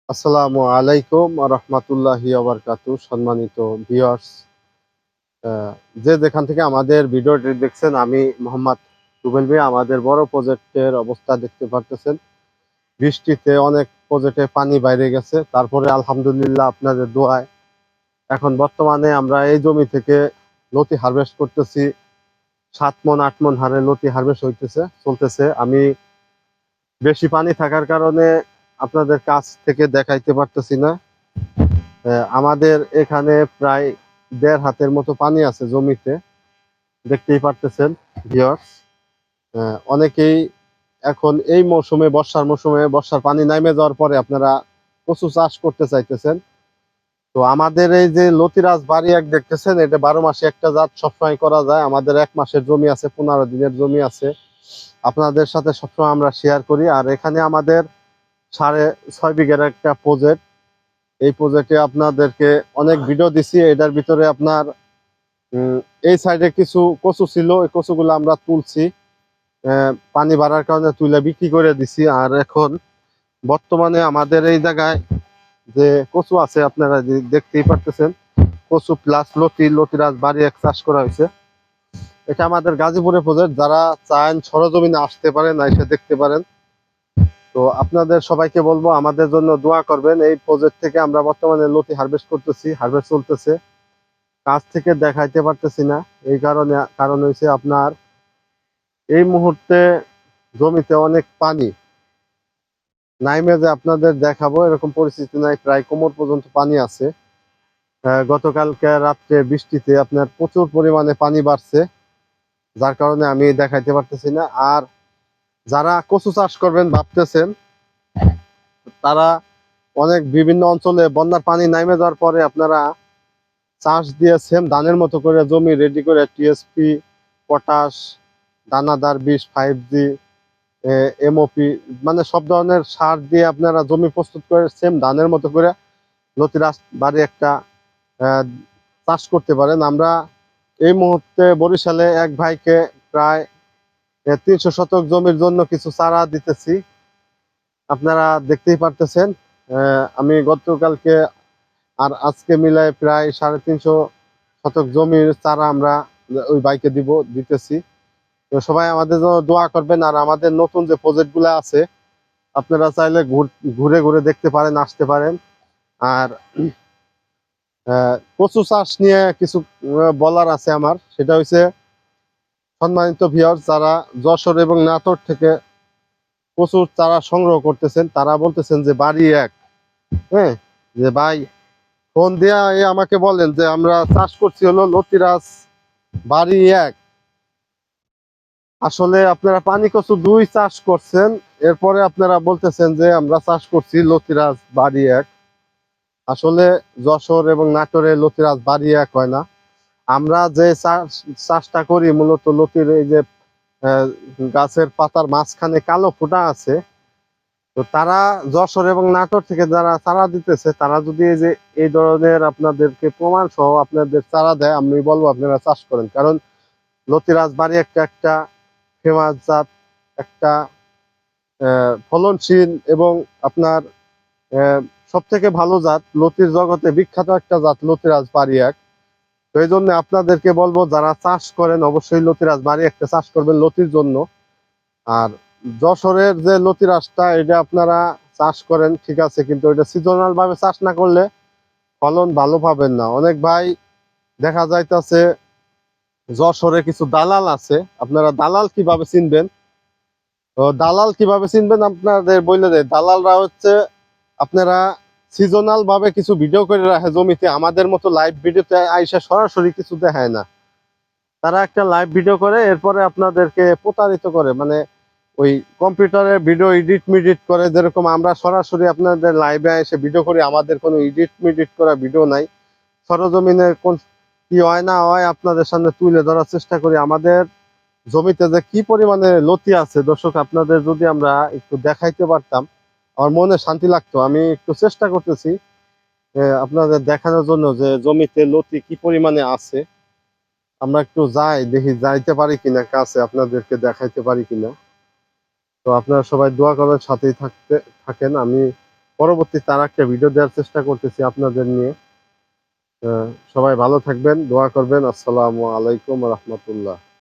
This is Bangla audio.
আসসালামু আলাইকুম রহমতুল্লাহি ওয়া সম্মানিত ভিউয়ার্স, যে যেখান থেকে আমাদের ভিডিওটি দেখছেন, আমি মোহাম্মদ রুবেল ভাই। আমাদের বড় প্রজেক্টের অবস্থা দেখতে পারতেছেন। বৃষ্টিতে অনেক প্রজেক্টে পানি বাইরে গেছে, তারপরে আলহামদুলিল্লাহ আপনাদের দোয়ায় এখন বর্তমানে আমরা এই জমি থেকে লতি হারভেস্ট করতেছি। 7 মণ 8 মণ হারে লতি হারভেস্ট চলতেছে। আমি বেশি পানি থাকার কারণে আপনাদের কাছ থেকে দেখাইতে পারতেছি না। আমাদের এখানে প্রায় 1.5 হাতের মতো পানি আছে জমিতে, দেখতেই পারতেছেন ভিউয়ার্স। অনেকেই এখন এই মৌসুমে, বর্ষার পানি নামে যাওয়ার পরে আপনারা কচু চাষ করতে চাইতেছেন। তো আমাদের এই যে লতিরাজ বাড়ি এক দেখতেছেন, এটা 12 মাসে একটা জাত, সবসময় করা যায়। আমাদের 1 মাসের জমি আছে, 15 দিনের জমি আছে, আপনাদের সাথে সবসময় আমরা শেয়ার করি। আর এখানে আমাদের 6.5 বিঘার একটা প্রজেক্ট। এই প্রজেক্টে আপনাদেরকে অনেক ভিডিও দিছি। এটার ভিতরে আপনার এই সাইডে কিছু কচু ছিল, এই কচুগুলো আমরা তুলছি। পানি বাড়ার কারণে তুলে বিক্রি করে দিছি। আর এখন বর্তমানে আমাদের এই জায়গায় যে কচু আছে, আপনারা দেখতেই পারতেছেন, কচু প্লাস লতিরাজ বাড়ি এক চাষ করা হয়েছে। এটা আমাদের গাজীপুরের প্রজেক্ট। যারা চান সরজমিনে আসতে পারেন, এসে দেখতে পারেন। তো আপনাদের সবাইকে বলবো আমাদের জন্য দোয়া করবেন। এই প্রজেক্ট থেকে আমরা বর্তমানে লতি হারভেস্ট করতেছি, হারভেস্ট চলতেছে। কাছ থেকে দেখাইতে পারতেছি না, এই কারণ হয়েছে আপনার এই মুহূর্তে জমিতে অনেক পানি নাইমে, যে আপনাদের দেখাবো এরকম পরিস্থিতি নাই। প্রায় কোমর পর্যন্ত পানি আছে। গতকালকে রাত্রে বৃষ্টিতে আপনার প্রচুর পরিমাণে পানি বাড়ছে, যার কারণে আমি দেখাইতে পারতেছি না। আর যারা কচু চাষ করবেন ভাবতেছেন, তারা অনেক বিভিন্ন অঞ্চলে বন্যার পানি নামে যাওয়ার পরে আপনারা চাষ দিয়েছেন ধানের মতো করে, জমি রেডি করে টিএসপি, পটাশ, দানাদার বিষ, 5G, এমওপি, মানে সব ধরনের সার দিয়ে আপনারা জমি প্রস্তুত করেছেন ধানের মতো করে লতিরাজ বাড়ি একটা চাষ করতে পারেন। আমরা এই মুহূর্তে বরিশালে এক ভাইকে প্রায় 300 শতক জমির জন্য কিছু চারা দিতেছি, আপনারা দেখতেই পারতেছেন। আমি গতকালকে আর আজকে মিলায় প্রায় 350 শতক জমির চারা আমরা ওই ভাইকে দিতেছি। তো সবাই আমাদের জন্য দোয়া করবেন। আর আমাদের নতুন যে প্রজেক্ট গুলো আছে, আপনারা চাইলে ঘুরে ঘুরে দেখতে পারেন, আসতে পারেন। আর কচু চাষ নিয়ে কিছু বলার আছে আমার, সেটা হচ্ছে, সম্মানিত ভিউয়ার, যারা যশোর এবং নাটোর থেকে কচুর চারা সংগ্রহ করতেছেন, তারা বলতেছেন যে বাড়ি এক, হ্যাঁ, যে ভাই ফোন দিয়া আমাকে বলেন যে আমরা চাষ করছি হলো লতিরাজ বাড়ি এক। আসলে আপনারা পানি কচু 2 চাষ করছেন, এরপরে আপনারা বলতেছেন যে আমরা চাষ করছি লতিরাজ বাড়ি এক। আসলে যশোর এবং নাটোরে লতিরাজ বাড়ি এক হয় না। আমরা যে চাষটা করি মূলত লতির এই যে গাছের পাতার মাঝখানে কালো ফোঁটা আছে। তো তারা যশোর এবং নাটোর থেকে যারা চারা দিতেছে, তারা যদি এই যে এই ধরনের আপনাদেরকে প্রমাণ সহ আপনাদের চারা দেয়, আমি বলবো আপনারা চাষ করেন। কারণ লতিরাজ বাড়ি একটা একটা ফেমাস জাত, একটা ফলনশীল এবং আপনার সব থেকে ভালো জাত, লতির জগতে বিখ্যাত একটা জাত লতিরাজ বাড়ি এক। তো এই জন্য আপনাদেরকে বলবো, যারা চাষ করেন অবশ্যই লতিরাজ বাড়ি একটা চাষ করবেন লতির জন্য। আর যশোরের যে লতিরাজটা, এটা আপনারা চাষ করেন ঠিক আছে, কিন্তু এটা সিজনাল ভাবে চাষ না করলে ফলন ভালো পাবেন না। অনেক ভাই দেখা যাইতেছে যশোরে কিছু দালাল আছে, আপনারা দালাল কিভাবে চিনবেন? তো দালাল কিভাবে চিনবেন আপনাদের বলে দেয়। দালালরা হচ্ছে, আপনারা সিজনাল ভাবে কিছু ভিডিও করে রাখে জমিতে, আমাদের মতো লাইভ ভিডিওতে আইসা সরাসরি কিছু দেখায় না। তারা একটা লাইভ ভিডিও করে, এরপরে আপনাদেরকে প্রতারিত করে, মানে ওই কম্পিউটারে ভিডিও এডিট করে। যেরকম আমরা সরাসরি আপনাদের লাইভে এসে ভিডিও করি, আমাদের কোনো এডিট করা ভিডিও নাই। সরজমিনে কোন কি হয় না হয় আপনাদের সামনে তুলে ধরার চেষ্টা করি। আমাদের জমিতে যে কি পরিমাণে লতি আছে দর্শক, আপনাদের যদি আমরা একটু দেখাইতে পারতাম, আমার মনে শান্তি লাগতো। আমি একটু চেষ্টা করতেছি আপনাদের দেখানোর জন্য যে জমিতে লতি কি পরিমাণে আছে। আমরা একটু যাই, দেখি যাইতে পারি কিনা কাছে, আপনাদেরকে দেখাইতে পারি কিনা। তো আপনারা সবাই দোয়া করবেন, সাথেই থাকেন। আমি পরবর্তী তার একটা ভিডিও দেওয়ার চেষ্টা করতেছি আপনাদের নিয়ে। সবাই ভালো থাকবেন, দোয়া করবেন। আসসালামু আলাইকুম রহমতুল্লাহ।